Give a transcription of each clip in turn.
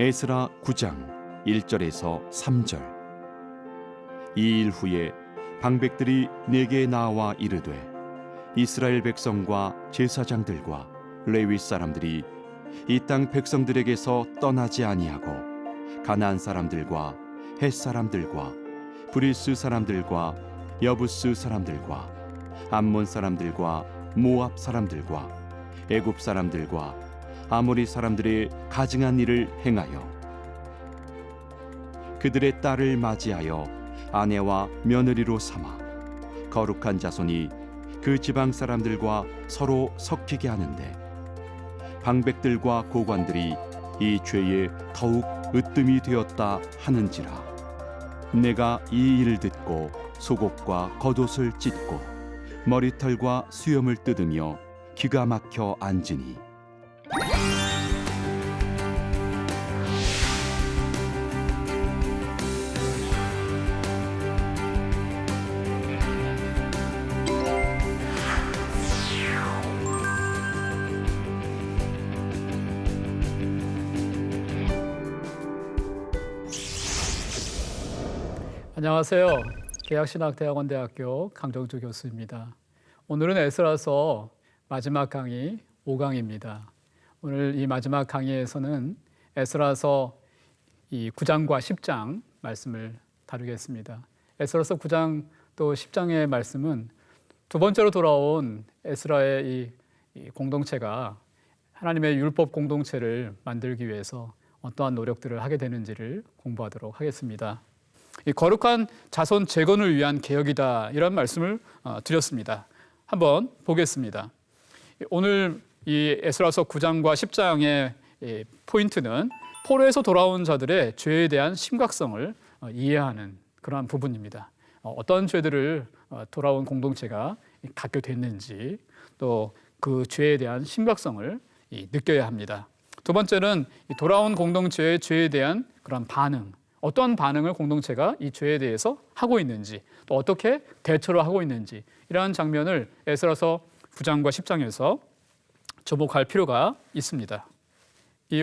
에스라 9장 1절에서 3절. 이 일 후에 방백들이 내게 나와 이르되 이스라엘 백성과 제사장들과 레위 사람들이 이 땅 백성들에게서 떠나지 아니하고 가나안 사람들과 헷 사람들과 브리스 사람들과 여부스 사람들과 암몬 사람들과 모압 사람들과 애굽 사람들과 아모리 사람들의 가증한 일을 행하여 그들의 딸을 맞이하여 아내와 며느리로 삼아 거룩한 자손이 그 지방 사람들과 서로 섞이게 하는데 방백들과 고관들이 이 죄에 더욱 으뜸이 되었다 하는지라. 내가 이 일을 듣고 속옷과 겉옷을 찢고 머리털과 수염을 뜯으며 기가 막혀 앉으니 안녕하세요. 계약신학대학원대학교 강정주 교수입니다. 오늘은 에스라서 마지막 강의 5강입니다. 오늘 이 마지막 강의에서는 에스라서 이 9장과 10장 말씀을 다루겠습니다. 에스라서 9장 또 10장의 말씀은 두 번째로 돌아온 에스라의 이 공동체가 하나님의 율법 공동체를 만들기 위해서 어떠한 노력들을 하게 되는지를 공부하도록 하겠습니다. 이 거룩한 자손 재건을 위한 개혁이다, 이런 말씀을 드렸습니다. 한번 보겠습니다. 오늘 이 에스라서 9장과 10장의 포인트는 포로에서 돌아온 자들의 죄에 대한 심각성을 이해하는 그러한 부분입니다. 어떤 죄들을 돌아온 공동체가 갖게 됐는지, 또 그 죄에 대한 심각성을 느껴야 합니다. 두 번째는 돌아온 공동체의 죄에 대한 그런 반응, 어떤 반응을 공동체가 이 죄에 대해서 하고 있는지, 또 어떻게 대처를 하고 있는지, 이러한 장면을 에스라서 9장과 10장에서 접목할 필요가 있습니다.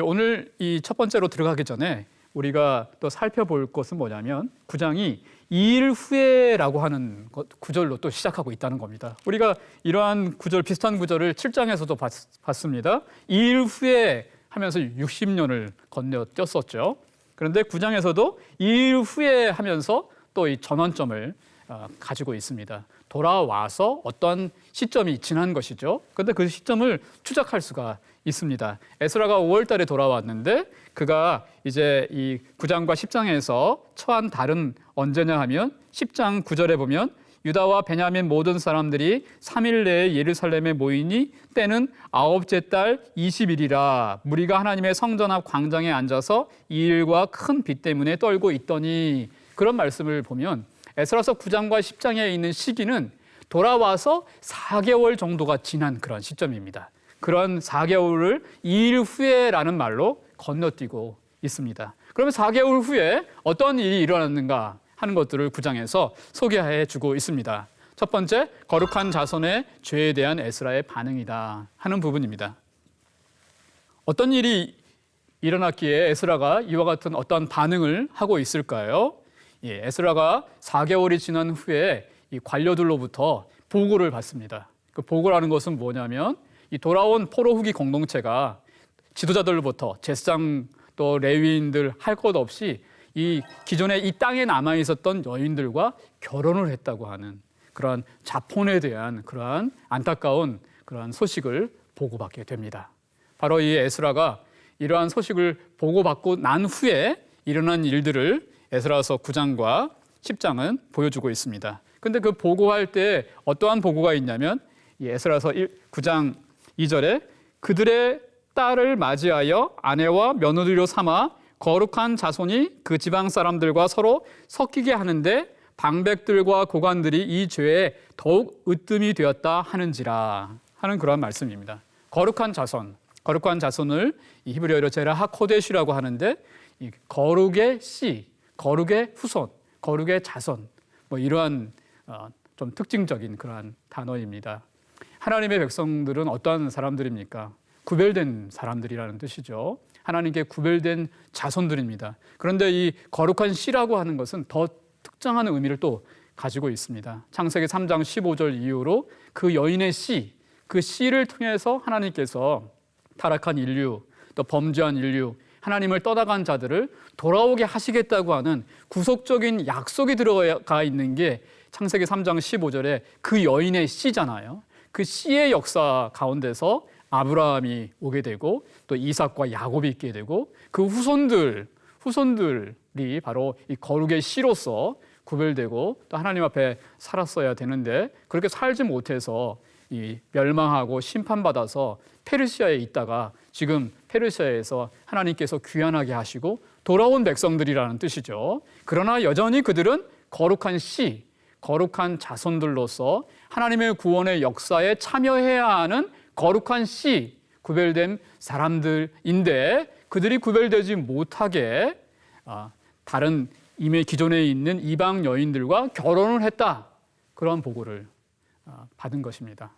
오늘 이 첫 번째로 들어가기 전에 우리가 또 살펴볼 것은 뭐냐면 9장이 이 일 후에라고 하는 구절로 또 시작하고 있다는 겁니다. 우리가 이러한 구절, 비슷한 구절을 7장에서도 봤습니다. 이 일 후에 하면서 60년을 건너뛰었었죠. 그런데 9장에서도 이 일 후에 하면서 또 이 전환점을 가지고 있습니다. 돌아와서 어떤 시점이 지난 것이죠. 그런데 그 시점을 추적할 수가 있습니다. 에스라가 5월 달에 돌아왔는데 그가 이제 이 9장과 10장에서 처한 달은 언제냐 하면 10장 9절에 보면 유다와 베냐민 모든 사람들이 3일 내에 예루살렘에 모이니 때는 9째 달 20일이라 무리가 하나님의 성전 앞 광장에 앉아서 이 일과 큰 비 때문에 떨고 있더니, 그런 말씀을 보면 에스라서 9장과 10장에 있는 시기는 돌아와서 4개월 정도가 지난 그런 시점입니다. 그런 4개월을 이 일 후에라는 말로 건너뛰고 있습니다. 그러면 4개월 후에 어떤 일이 일어났는가 하는 것들을 9장에서 소개해 주고 있습니다. 첫 번째, 거룩한 자손의 죄에 대한 에스라의 반응이다 하는 부분입니다. 어떤 일이 일어났기에 에스라가 이와 같은 어떤 반응을 하고 있을까요? 에스라가 4개월이 지난 후에 이 관료들로부터 보고를 받습니다. 그 보고라는 것은 뭐냐면 이 돌아온 포로 후기 공동체가 지도자들로부터 제사장 또 레위인들 할 것 없이 이 기존에 이 땅에 남아 있었던 여인들과 결혼을 했다고 하는 그러한 자폰에 대한 그러한 안타까운 그러한 소식을 보고받게 됩니다. 바로 이 에스라가 이러한 소식을 보고받고 난 후에 일어난 일들을 에스라서 9장과 10장은 보여주고 있습니다. 그런데 그 보고할 때 어떠한 보고가 있냐면 이 에스라서 9장 2절에 그들의 딸을 맞이하여 아내와 며느리로 삼아 거룩한 자손이 그 지방 사람들과 서로 섞이게 하는데 방백들과 고관들이 이 죄에 더욱 으뜸이 되었다 하는지라 하는 그러한 말씀입니다. 거룩한 자손을 이 히브리어로 제라 하코데시라고 하는데 이 거룩의 씨, 거룩의 후손, 거룩의 자손, 뭐 이러한 좀 특징적인 그러한 단어입니다. 하나님의 백성들은 어떠한 사람들입니까? 구별된 사람들이라는 뜻이죠. 하나님께 구별된 자손들입니다. 그런데 이 거룩한 씨라고 하는 것은 더 특정한 의미를 또 가지고 있습니다. 창세기 3장 15절 이후로 그 여인의 씨, 그 씨를 통해서 하나님께서 타락한 인류, 또 범죄한 인류, 하나님을 떠나간 자들을 돌아오게 하시겠다고 하는 구속적인 약속이 들어가 있는 게 창세기 3장 15절에 그 여인의 씨잖아요. 그 씨의 역사 가운데서 아브라함이 오게 되고 또 이삭과 야곱이 있게 되고 그 후손들이 바로 이 거룩의 씨로서 구별되고 또 하나님 앞에 살았어야 되는데 그렇게 살지 못해서 이 멸망하고 심판받아서 페르시아에 있다가 지금 페르시아에서 하나님께서 귀환하게 하시고 돌아온 백성들이라는 뜻이죠. 그러나 여전히 그들은 거룩한 씨, 거룩한 자손들로서 하나님의 구원의 역사에 참여해야 하는 거룩한 씨, 구별된 사람들인데 그들이 구별되지 못하게 다른 이미 기존에 있는 이방 여인들과 결혼을 했다. 그런 보고를 받은 것입니다.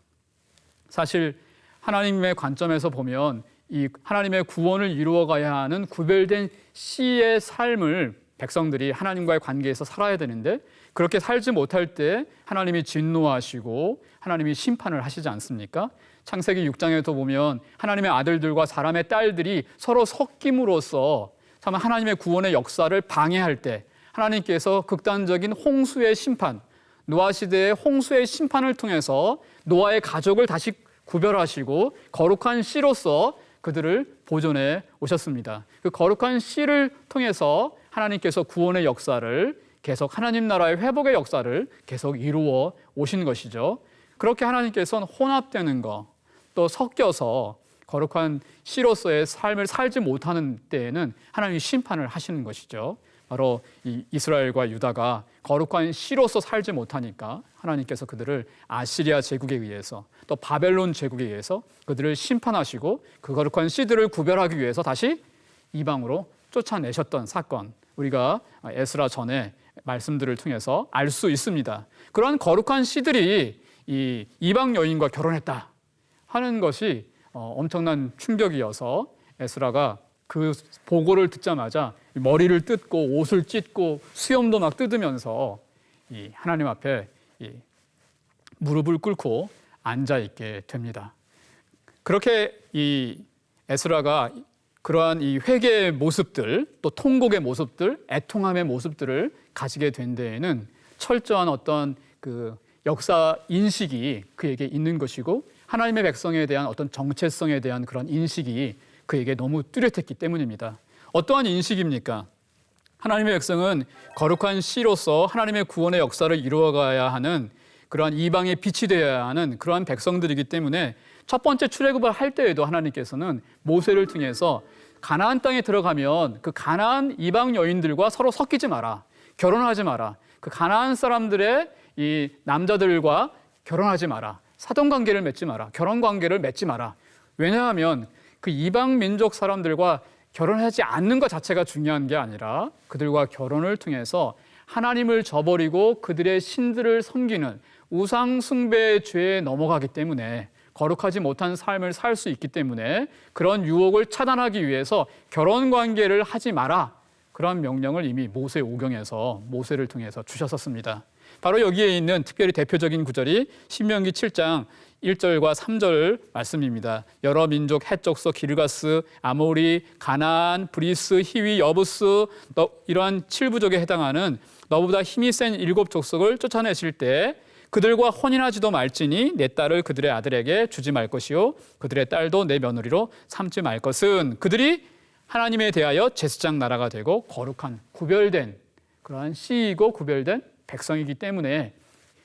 사실 하나님의 관점에서 보면 이 하나님의 구원을 이루어가야 하는 구별된 씨의 삶을 백성들이 하나님과의 관계에서 살아야 되는데 그렇게 살지 못할 때 하나님이 진노하시고 하나님이 심판을 하시지 않습니까? 창세기 6장에도 보면 하나님의 아들들과 사람의 딸들이 서로 섞임으로써 참 하나님의 구원의 역사를 방해할 때 하나님께서 극단적인 홍수의 심판, 노아 시대의 홍수의 심판을 통해서 노아의 가족을 다시 구별하시고 거룩한 씨로서 그들을 보존해 오셨습니다. 그 거룩한 씨를 통해서 하나님께서 구원의 역사를 계속 하나님 나라의 회복의 역사를 계속 이루어 오신 것이죠. 그렇게 하나님께서는 혼합되는 것, 또 섞여서 거룩한 씨로서의 삶을 살지 못하는 때에는 하나님이 심판을 하시는 것이죠. 바로 이 이스라엘과 유다가 거룩한 씨로서 살지 못하니까 하나님께서 그들을 아시리아 제국에 의해서 또 바벨론 제국에 의해서 그들을 심판하시고 그 거룩한 씨들을 구별하기 위해서 다시 이방으로 쫓아내셨던 사건, 우리가 에스라 전에 말씀들을 통해서 알 수 있습니다. 그러한 거룩한 씨들이 이 이방 여인과 결혼했다 하는 것이 엄청난 충격이어서 에스라가 그 보고를 듣자마자 머리를 뜯고 옷을 찢고 수염도 막 뜯으면서 이 하나님 앞에 이 무릎을 꿇고 앉아 있게 됩니다. 그렇게 이 에스라가 그러한 이 회개의 모습들, 또 통곡의 모습들, 애통함의 모습들을 가지게 된 데에는 철저한 어떤 그 역사 인식이 그에게 있는 것이고 하나님의 백성에 대한 어떤 정체성에 대한 그런 인식이 그에게 너무 뚜렷했기 때문입니다. 어떠한 인식입니까? 하나님의 백성은 거룩한 씨로서 하나님의 구원의 역사를 이루어가야 하는 그러한 이방의 빛이 되어야 하는 그러한 백성들이기 때문에 첫 번째 출애굽을 할 때에도 하나님께서는 모세를 통해서 가나안 땅에 들어가면 그 가나안 이방 여인들과 서로 섞이지 마라, 결혼하지 마라, 그 가나안 사람들의 이 남자들과 결혼하지 마라, 사돈 관계를 맺지 마라, 결혼 관계를 맺지 마라. 왜냐하면 그 이방 민족 사람들과 결혼하지 않는 것 자체가 중요한 게 아니라 그들과 결혼을 통해서 하나님을 저버리고 그들의 신들을 섬기는 우상 숭배의 죄에 넘어가기 때문에 거룩하지 못한 삶을 살 수 있기 때문에 그런 유혹을 차단하기 위해서 결혼 관계를 하지 마라. 그런 명령을 이미 모세 오경에서 모세를 통해서 주셨었습니다. 바로 여기에 있는 특별히 대표적인 구절이 신명기 7장 1절과 3절 말씀입니다. 여러 민족, 헷족속, 기르가스, 아모리, 가나안, 브리스, 히위, 여부스 이러한 7부족에 해당하는 너보다 힘이 센 7족속을 쫓아내실 때 그들과 혼인하지도 말지니 내 딸을 그들의 아들에게 주지 말 것이요 그들의 딸도 내 며느리로 삼지 말 것은 그들이 하나님에 대하여 제사장 나라가 되고 거룩한 구별된 그러한 씨이고 구별된 백성이기 때문에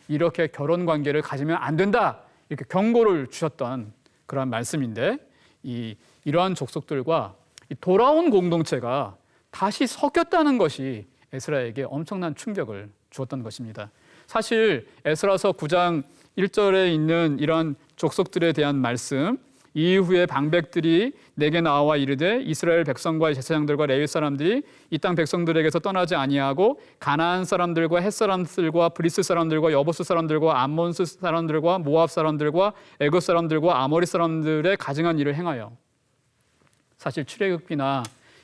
이렇게 결혼 관계를 가지면 안 된다 이렇게 경고를 주셨던 그러한 말씀인데 이러한 족속들과 돌아온 공동체가 다시 섞였다는 것이 에스라에게 엄청난 충격을 주었던 것입니다. 사실 에스라서 9장 1절에 있는 이러한 족속들에 대한 말씀 이후에 방백들이 내게 나와 이르되 이스라엘 백성과 제사장들과 레위 사람들이 이 땅 백성들에게서 떠나지 아니하고 가나안 사람들과 헷 사람들과 브리스 사람들과 여보스 사람들과 암몬스 사람들과 모압 사람들과 애굽 사람들과 아모리 사람들의 가증한 일을 행하여 사실 출애굽기나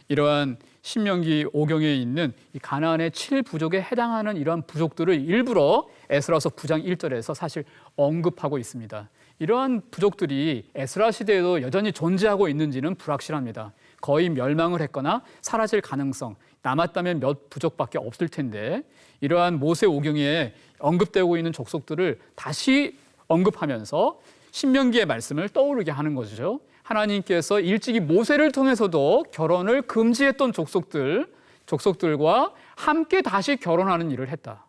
이러한 신명기 5경에 있는 이 가나안의 7부족에 해당하는 이러한 부족들을 일부러 에스라서 9장 1절에서 사실 언급하고 있습니다. 이러한 부족들이 에스라 시대에도 여전히 존재하고 있는지는 불확실합니다. 거의 멸망을 했거나 사라질 가능성, 남았다면 몇 부족밖에 없을 텐데 이러한 모세 5경에 언급되고 있는 족속들을 다시 언급하면서 신명기의 말씀을 떠오르게 하는 거죠. 하나님께서 일찍이 모세를 통해서도 결혼을 금지했던 족속들과 함께 다시 결혼하는 일을 했다.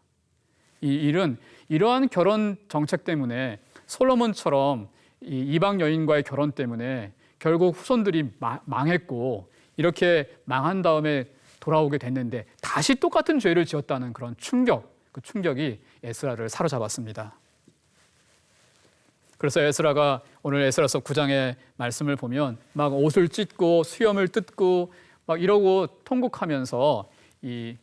이 일은 이러한 결혼 정책 때문에 솔로몬처럼 이 이방 여인과의 결혼 때문에 결국 후손들이 망했고 이렇게 망한 다음에 돌아오게 됐는데 다시 똑같은 죄를 지었다는 그런 그 충격이 에스라를 사로잡았습니다. 그래서 에스라가 오늘 에스라서 9장의 말씀을 보면 막 옷을 찢고 수염을 뜯고 막 이러고 통곡하면서 이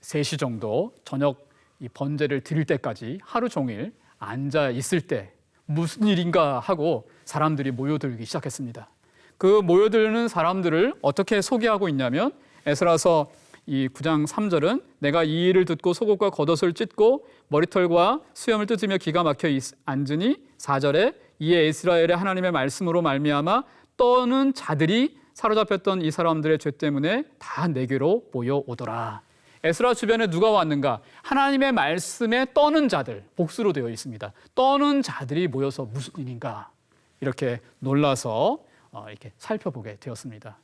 3시 정도 저녁 이 번제를 드릴 때까지 하루 종일 앉아 있을 때 무슨 일인가 하고 사람들이 모여들기 시작했습니다. 그 모여드는 사람들을 어떻게 소개하고 있냐면 에스라서 이 9장 3절은 내가 이 일을 듣고 속옷과 겉옷을 찢고 머리털과 수염을 뜯으며 기가 막혀 앉으니 4절에 이에 이스라엘의 하나님의 말씀으로 말미암아 떠는 자들이 사로잡혔던 이 사람들의 죄 때문에 다 내게로 모여오더라. 에스라 주변에 누가 왔는가? 하나님의 말씀에 떠는 자들, 복수로 되어 있습니다. 떠는 자들이 모여서 무슨 일인가? 이렇게 놀라서 이렇게 살펴보게 되었습니다.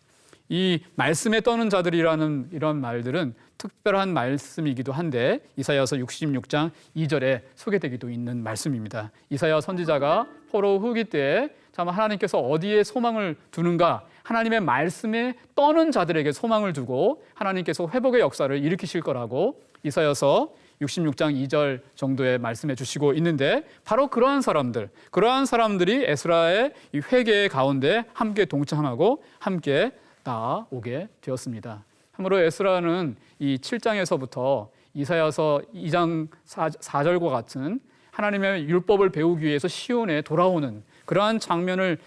이 말씀에 떠는 자들이라는 이런 말들은 특별한 말씀이기도 한데 이사야서 66장 2절에 소개되기도 있는 말씀입니다. 이사야 선지자가 포로 후기 때에 참 하나님께서 어디에 소망을 두는가? 하나님의 말씀에 떠는 자들에게 소망을 두고 하나님께서 회복의 역사를 일으키실 거라고 이사야서 66장 2절 정도에 말씀해 주시고 있는데 바로 그러한 사람들이 에스라의 이 회개의 가운데 함께 동참하고 함께 나아오게 되었습니다. 참으로 에스라는 이 7장에서부터 이사야서 2장 4절과 같은 하나님의 율법을 배우기 위해서 시온에 돌아오는 그러한 장면을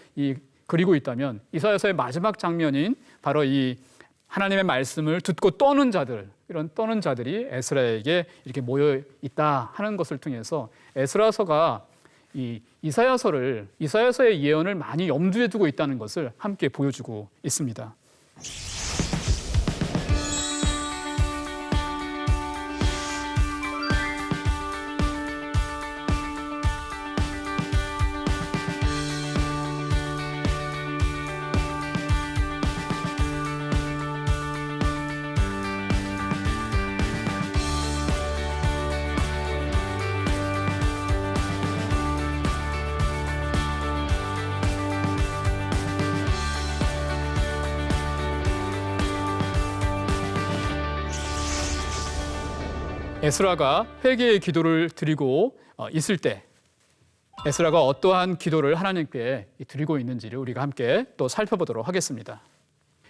그리고 있다면 이사야서의 마지막 장면인 바로 이 하나님의 말씀을 듣고 떠는 자들, 이런 떠는 자들이 에스라에게 이렇게 모여 있다 하는 것을 통해서 에스라서가 이 이사야서의 예언을 많이 염두에 두고 있다는 것을 함께 보여주고 있습니다. 에스라가 회개의 기도를 드리고 있을 때 에스라가 어떠한 기도를 하나님께 드리고 있는지를 우리가 함께 또 살펴보도록 하겠습니다.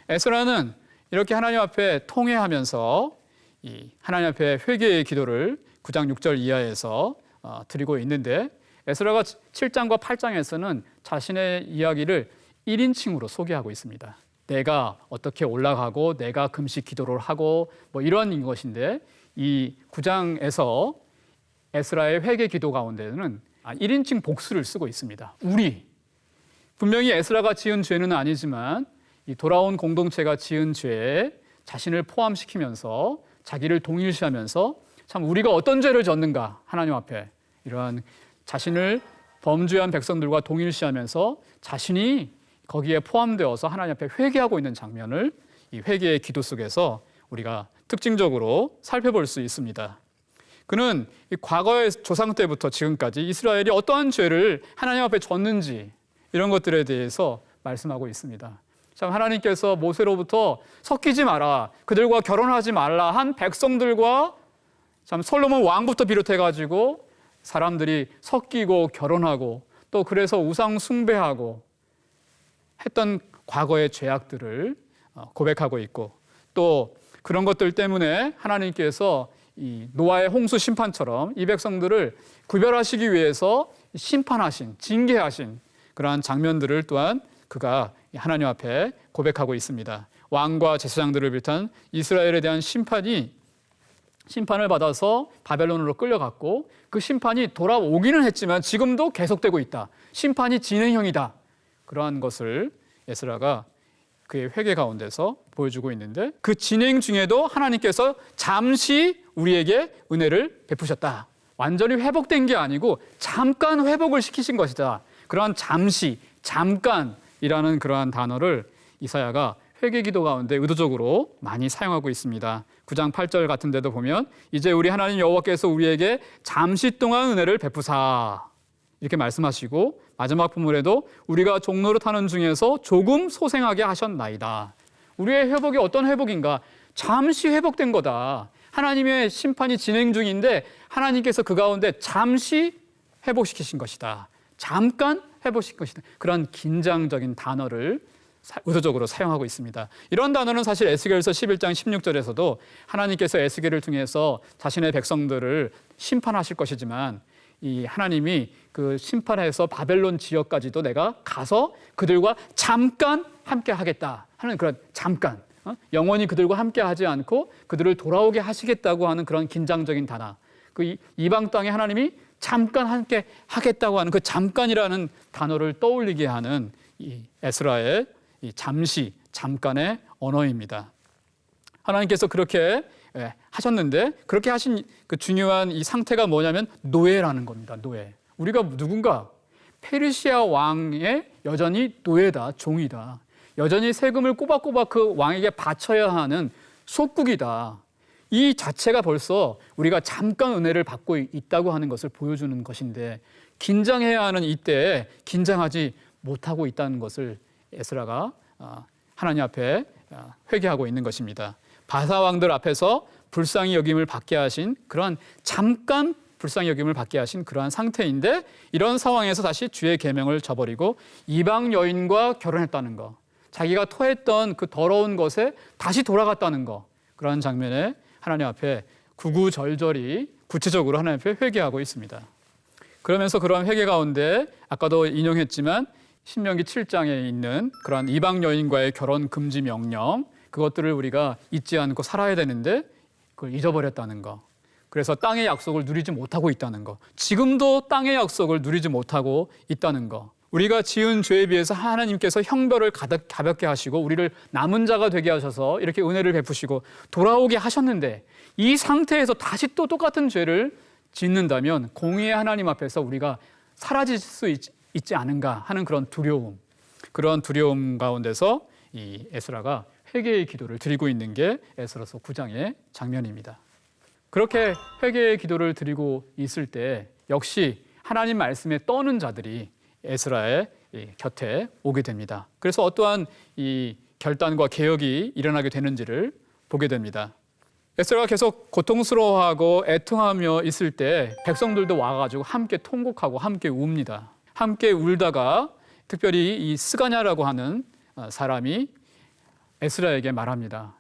에스라는 이렇게 하나님 앞에 통회하면서 이 하나님 앞에 회개의 기도를 9장 6절 이하에서 드리고 있는데 에스라가 7장과 8장에서는 자신의 이야기를 1인칭으로 소개하고 있습니다. 내가 어떻게 올라가고 내가 금식 기도를 하고 뭐 이런 것인데 이 9장에서 에스라의 회개 기도 가운데는 1인칭 복수를 쓰고 있습니다. 분명히 에스라가 지은 죄는 아니지만 이 돌아온 공동체가 지은 죄에 자신을 포함시키면서 자기를 동일시하면서 참 우리가 어떤 죄를 졌는가 하나님 앞에 이러한 자신을 범죄한 백성들과 동일시하면서 자신이 거기에 포함되어서 하나님 앞에 회개하고 있는 장면을 이 회개의 기도 속에서 우리가 특징적으로 살펴볼 수 있습니다. 그는 과거의 조상 때부터 지금까지 이스라엘이 어떠한 죄를 하나님 앞에 졌는지 이런 것들에 대해서 말씀하고 있습니다. 참 하나님께서 모세로부터 섞이지 마라, 그들과 결혼하지 말라 한 백성들과 참 솔로몬 왕부터 비롯해가지고 사람들이 섞이고 결혼하고 또 그래서 우상 숭배하고 했던 과거의 죄악들을 고백하고 있고 또 그런 것들 때문에 하나님께서 이 노아의 홍수 심판처럼 이 백성들을 구별하시기 위해서 심판하신, 징계하신 그러한 장면들을 또한 그가 하나님 앞에 고백하고 있습니다. 왕과 제사장들을 비롯한 이스라엘에 대한 심판을 받아서 바벨론으로 끌려갔고 그 심판이 돌아오기는 했지만 지금도 계속되고 있다. 심판이 진행형이다. 그러한 것을 에스라가 그의 회개 가운데서 보여주고 있는데 그 진행 중에도 하나님께서 잠시 우리에게 은혜를 베푸셨다. 완전히 회복된 게 아니고 잠깐 회복을 시키신 것이다. 그러한 잠시, 잠깐이라는 그러한 단어를 이사야가 회개 기도 가운데 의도적으로 많이 사용하고 있습니다. 9장 8절 같은 데도 보면 이제 우리 하나님 여호와께서 우리에게 잠시 동안 은혜를 베푸사 이렇게 말씀하시고 마지막 부분에도 우리가 종노릇 하는 중에서 조금 소생하게 하셨나이다. 우리의 회복이 어떤 회복인가? 잠시 회복된 거다. 하나님의 심판이 진행 중인데 하나님께서 그 가운데 잠시 회복시키신 것이다. 잠깐 회복시킨 것이다. 그런 긴장적인 단어를 의도적으로 사용하고 있습니다. 이런 단어는 사실 에스겔서 11장 16절에서도 하나님께서 에스겔을 통해서 자신의 백성들을 심판하실 것이지만 이 하나님이 그 심판해서 바벨론 지역까지도 내가 가서 그들과 잠깐 함께 하겠다 하는 그런 잠깐, 영원히 그들과 함께 하지 않고 그들을 돌아오게 하시겠다고 하는 그런 긴장적인 단어. 그 이방 땅에 하나님이 잠깐 함께 하겠다고 하는 그 잠깐이라는 단어를 떠올리게 하는 이 에스라의 이 잠시, 잠깐의 언어입니다. 하나님께서 그렇게 하셨는데 그렇게 하신 그 중요한 이 상태가 뭐냐면 노예라는 겁니다. 노예. 우리가 누군가 페르시아 왕의 여전히 노예다, 종이다. 여전히 세금을 꼬박꼬박 그 왕에게 바쳐야 하는 속국이다. 이 자체가 벌써 우리가 잠깐 은혜를 받고 있다고 하는 것을 보여주는 것인데 긴장해야 하는 이때에 긴장하지 못하고 있다는 것을 에스라가 하나님 앞에 회개하고 있는 것입니다. 바사 왕들 앞에서 불쌍히 여김을 받게 하신 그런 잠깐 불쌍히 여김을 받게 하신 그러한 상태인데 이런 상황에서 다시 주의 계명을 저버리고 이방 여인과 결혼했다는 거, 자기가 토했던 그 더러운 것에 다시 돌아갔다는 거, 그러한 장면에 하나님 앞에 구구절절히 구체적으로 하나님 앞에 회개하고 있습니다. 그러면서 그러한 회개 가운데 아까도 인용했지만 신명기 7장에 있는 그러한 이방 여인과의 결혼 금지 명령, 그것들을 우리가 잊지 않고 살아야 되는데 그걸 잊어버렸다는 거. 그래서 땅의 약속을 누리지 못하고 있다는 거. 지금도 땅의 약속을 누리지 못하고 있다는 거. 우리가 지은 죄에 비해서 하나님께서 형벌을 가볍게 하시고 우리를 남은 자가 되게 하셔서 이렇게 은혜를 베푸시고 돌아오게 하셨는데 이 상태에서 다시 또 똑같은 죄를 짓는다면 공의의 하나님 앞에서 우리가 사라질 수 있지 않은가 하는 그런 두려움 가운데서 이 에스라가 회개의 기도를 드리고 있는 게 에스라서 9장의 장면입니다. 그렇게 회개의 기도를 드리고 있을 때 역시 하나님 말씀에 떠는 자들이 에스라의 곁에 오게 됩니다. 그래서 어떠한 이 결단과 개혁이 일어나게 되는지를 보게 됩니다. 에스라가 계속 고통스러워하고 애통하며 있을 때 백성들도 와가지고 함께 통곡하고 함께 웁니다. 함께 울다가 특별히 이 스가냐라고 하는 사람이 에스라에게 말합니다.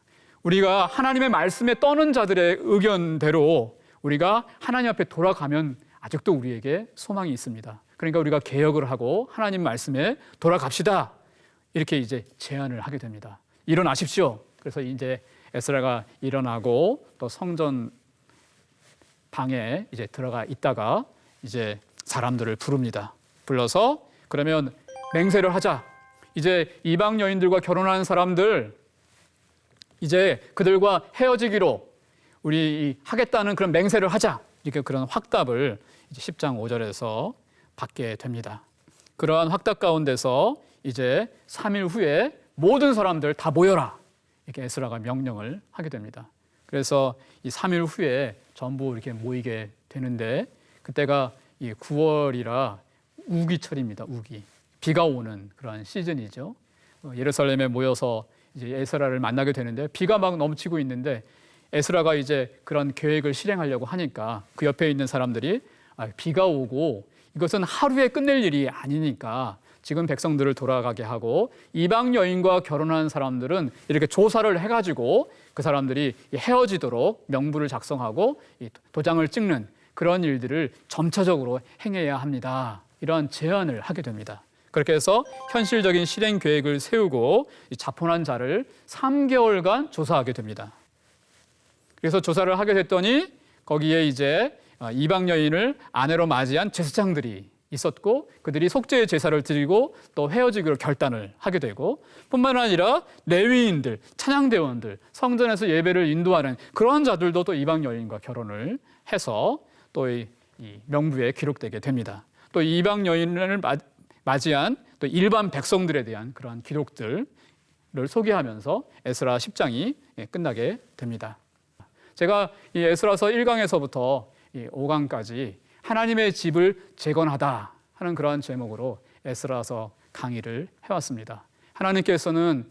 우리가 하나님의 말씀에 떠는 자들의 의견대로 우리가 하나님 앞에 돌아가면 아직도 우리에게 소망이 있습니다. 그러니까 우리가 개혁을 하고 하나님 말씀에 돌아갑시다. 이렇게 이제 제안을 하게 됩니다. 일어나십시오. 그래서 이제 에스라가 일어나고 또 성전 방에 이제 들어가 있다가 이제 사람들을 부릅니다. 불러서 그러면 맹세를 하자. 이제 이방 여인들과 결혼하는 사람들 이제 그들과 헤어지기로 우리 하겠다는 그런 맹세를 하자. 이렇게 그런 확답을 이제 10장 5절에서 받게 됩니다. 그러한 확답 가운데서 이제 3일 후에 모든 사람들 다 모여라. 이렇게 에스라가 명령을 하게 됩니다. 그래서 이 3일 후에 전부 이렇게 모이게 되는데 그때가 이 9월이라 우기철입니다. 우기. 비가 오는 그런 시즌이죠. 예루살렘에 모여서 이제 에스라를 만나게 되는데 비가 막 넘치고 있는데 에스라가 이제 그런 계획을 실행하려고 하니까 그 옆에 있는 사람들이 비가 오고 이것은 하루에 끝낼 일이 아니니까 지금 백성들을 돌아가게 하고 이방 여인과 결혼한 사람들은 이렇게 조사를 해가지고 그 사람들이 헤어지도록 명부를 작성하고 도장을 찍는 그런 일들을 점차적으로 행해야 합니다. 이러한 제안을 하게 됩니다. 그렇게 해서 현실적인 실행 계획을 세우고 이 자포난 자를 3개월간 조사하게 됩니다. 그래서 조사를 하게 됐더니 거기에 이제 이방 여인을 아내로 맞이한 제사장들이 있었고 그들이 속죄의 제사를 드리고 또 헤어지기로 결단을 하게 되고 뿐만 아니라 레위인들, 찬양대원들, 성전에서 예배를 인도하는 그러한 자들도 또 이방 여인과 결혼을 해서 또 이 명부에 기록되게 됩니다. 또 이방 여인을 맞이한 또 일반 백성들에 대한 그러한 기록들을 소개하면서 에스라 10장이 끝나게 됩니다. 제가 이 에스라서 1강에서부터 이 5강까지 하나님의 집을 재건하다 하는 그러한 제목으로 에스라서 강의를 해왔습니다. 하나님께서는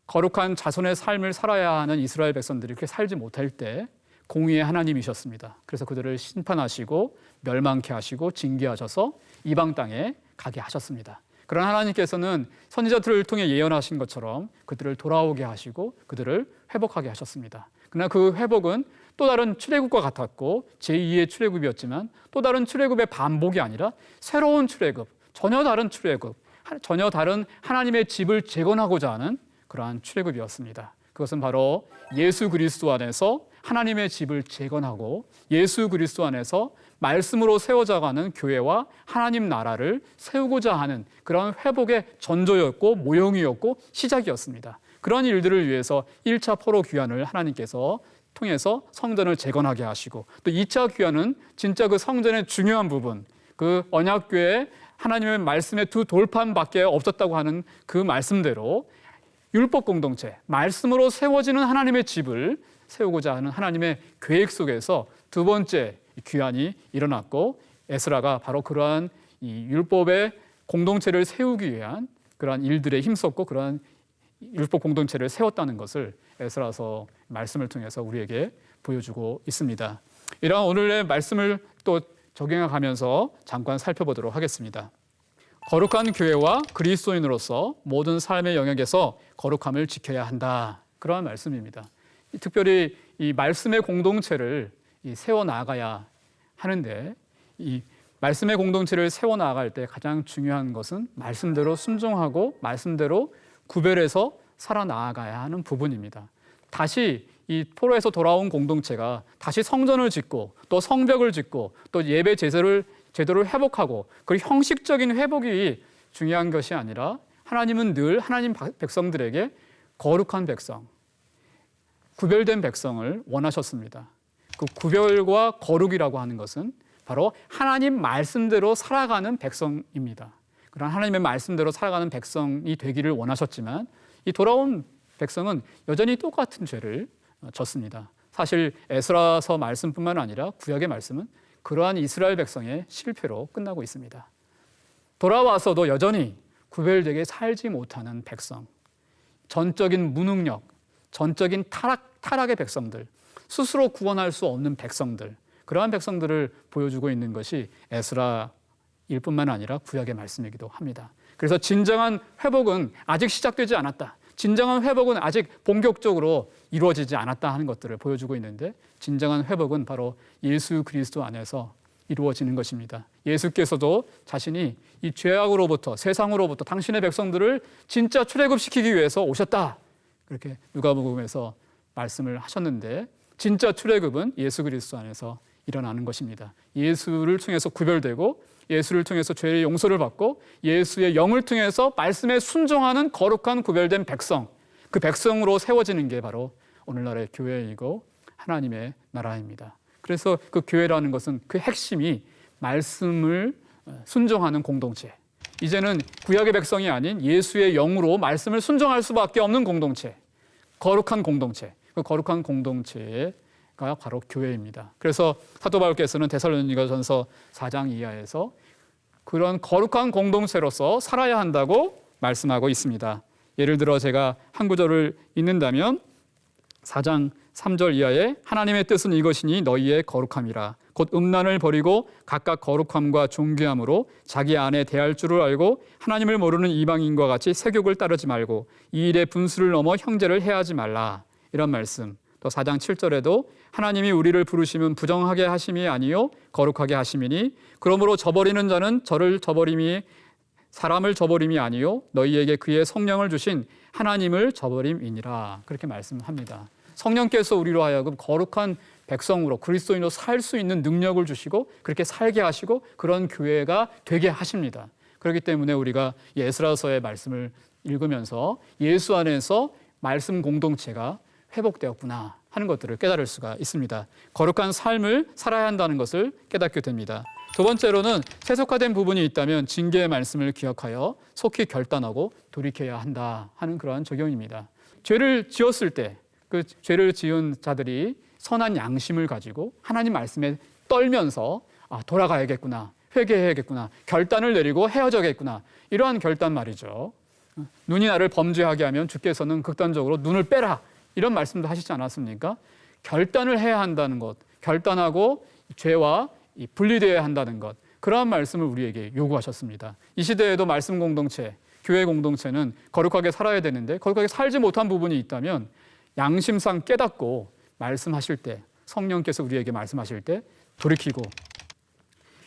거룩한 자손의 삶을 살아야 하는 이스라엘 백성들이 그렇게 살지 못할 때 공의의 하나님이셨습니다. 그래서 그들을 심판하시고 멸망케 하시고 징계하셔서 이방 땅에 가게 하셨습니다. 그러나 하나님께서는 선지자들을 통해 예언하신 것처럼 그들을 돌아오게 하시고 그들을 회복하게 하셨습니다. 그러나 그 회복은 또 다른 출애굽과 같았고 제2의 출애굽이었지만 또 다른 출애굽의 반복이 아니라 새로운 출애굽, 전혀 다른 출애굽, 전혀 다른 하나님의 집을 재건하고자 하는 그러한 출애굽이었습니다. 그것은 바로 예수 그리스도 안에서 하나님의 집을 재건하고 예수 그리스도 안에서 말씀으로 세워져가는 교회와 하나님 나라를 세우고자 하는 그런 회복의 전조였고 모형이었고 시작이었습니다. 그런 일들을 위해서 1차 포로 귀환을 하나님께서 통해서 성전을 재건하게 하시고 또 2차 귀환은 진짜 그 성전의 중요한 부분, 그 언약궤에 하나님의 말씀의 두 돌판밖에 없었다고 하는 그 말씀대로 율법 공동체, 말씀으로 세워지는 하나님의 집을 세우고자 하는 하나님의 계획 속에서 두 번째 귀환이 일어났고 에스라가 바로 그러한 이 율법의 공동체를 세우기 위한 그러한 일들에 힘썼고 그러한 율법 공동체를 세웠다는 것을 에스라서 말씀을 통해서 우리에게 보여주고 있습니다. 이러한 오늘의 말씀을 또 적용해 가면서 잠깐 살펴보도록 하겠습니다. 거룩한 교회와 그리스도인으로서 모든 삶의 영역에서 거룩함을 지켜야 한다. 그러한 말씀입니다. 특별히 이 말씀의 공동체를 세워나가야 하는데 이 말씀의 공동체를 세워나갈 때 가장 중요한 것은 말씀대로 순종하고 말씀대로 구별해서 살아나가야 하는 부분입니다. 다시 이 포로에서 돌아온 공동체가 다시 성전을 짓고 또 성벽을 짓고 또 예배 제사를 제도를 회복하고 그 형식적인 회복이 중요한 것이 아니라 하나님은 늘 하나님 백성들에게 거룩한 백성, 구별된 백성을 원하셨습니다. 그 구별과 거룩이라고 하는 것은 바로 하나님 말씀대로 살아가는 백성입니다. 그런 하나님의 말씀대로 살아가는 백성이 되기를 원하셨지만 이 돌아온 백성은 여전히 똑같은 죄를 졌습니다. 사실 에스라서 말씀뿐만 아니라 구약의 말씀은 그러한 이스라엘 백성의 실패로 끝나고 있습니다. 돌아와서도 여전히 구별되게 살지 못하는 백성, 전적인 무능력, 전적인 타락의 백성들, 스스로 구원할 수 없는 백성들, 그러한 백성들을 보여주고 있는 것이 에스라일 뿐만 아니라 구약의 말씀이기도 합니다. 그래서 진정한 회복은 아직 시작되지 않았다. 진정한 회복은 아직 본격적으로 이루어지지 않았다 하는 것들을 보여주고 있는데 진정한 회복은 바로 예수 그리스도 안에서 이루어지는 것입니다. 예수께서도 자신이 이 죄악으로부터 세상으로부터 당신의 백성들을 진짜 출애굽시키기 위해서 오셨다. 그렇게 누가복음에서 말씀을 하셨는데 진짜 출애굽은 예수 그리스도 안에서 일어나는 것입니다. 예수를 통해서 구별되고 예수를 통해서 죄의 용서를 받고 예수의 영을 통해서 말씀에 순종하는 거룩한 구별된 백성, 그 백성으로 세워지는 게 바로 오늘날의 교회이고 하나님의 나라입니다. 그래서 그 교회라는 것은 그 핵심이 말씀을 순종하는 공동체, 이제는 구약의 백성이 아닌 예수의 영으로 말씀을 순종할 수밖에 없는 공동체, 거룩한 공동체, 그 거룩한 공동체가 바로 교회입니다. 그래서 사도 바울께서는 데살로니가전서 4장 이하에서 그런 거룩한 공동체로서 살아야 한다고 말씀하고 있습니다. 예를 들어 제가 한 구절을 읽는다면 4장 3절 이하에 하나님의 뜻은 이것이니 너희의 거룩함이라 곧 음란을 버리고 각각 거룩함과 존귀함으로 자기 안에 대할 줄을 알고 하나님을 모르는 이방인과 같이 세욕을 따르지 말고 이 일의 분수를 넘어 형제를 해하지 말라. 이런 말씀. 또 4장 7절에도 하나님이 우리를 부르시면 부정하게 하심이 아니요 거룩하게 하심이니 그러므로 저버리는 자는 저를 저버림이 사람을 저버림이 아니요 너희에게 그의 성령을 주신 하나님을 저버림이니라. 그렇게 말씀합니다. 성령께서 우리로 하여금 거룩한 백성으로 그리스도인으로 살 수 있는 능력을 주시고 그렇게 살게 하시고 그런 교회가 되게 하십니다. 그렇기 때문에 우리가 에스라서의 말씀을 읽으면서 예수 안에서 말씀 공동체가 회복되었구나 하는 것들을 깨달을 수가 있습니다. 거룩한 삶을 살아야 한다는 것을 깨닫게 됩니다. 두 번째로는 세속화된 부분이 있다면 징계의 말씀을 기억하여 속히 결단하고 돌이켜야 한다 하는 그러한 적용입니다. 죄를 지었을 때 그 죄를 지은 자들이 선한 양심을 가지고 하나님 말씀에 떨면서 돌아가야겠구나, 회개해야겠구나, 결단을 내리고 헤어져야겠구나, 이러한 결단 말이죠. 눈이 나를 범죄하게 하면 주께서는 극단적으로 눈을 빼라, 이런 말씀도 하시지 않았습니까? 결단을 해야 한다는 것, 결단하고 죄와 분리되어야 한다는 것, 그러한 말씀을 우리에게 요구하셨습니다. 이 시대에도 말씀 공동체, 교회 공동체는 거룩하게 살아야 되는데 거룩하게 살지 못한 부분이 있다면 양심상 깨닫고 말씀하실 때, 성령께서 우리에게 말씀하실 때 돌이키고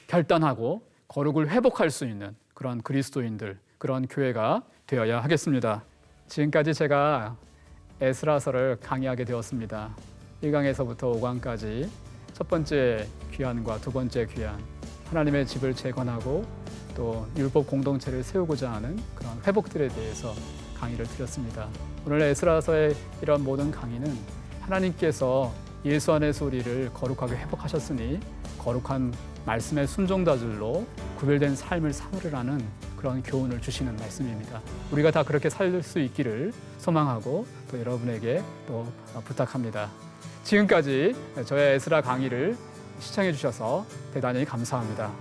결단하고 거룩을 회복할 수 있는 그런 그리스도인들, 그런 교회가 되어야 하겠습니다. 지금까지 제가 에스라서를 강의하게 되었습니다. 1강에서부터 5강까지 첫 번째 귀환과 두 번째 귀환, 하나님의 집을 재건하고 또 율법 공동체를 세우고자 하는 그런 회복들에 대해서 강의를 드렸습니다. 오늘 에스라서의 이런 모든 강의는 하나님께서 예수 안에서 우리를 거룩하게 회복하셨으니 거룩한 말씀의 순종자들로 구별된 삶을 살으라는 그런 교훈을 주시는 말씀입니다. 우리가 다 그렇게 살 수 있기를 소망하고 또 여러분에게 또 부탁합니다. 지금까지 저의 에스라 강의를 시청해 주셔서 대단히 감사합니다.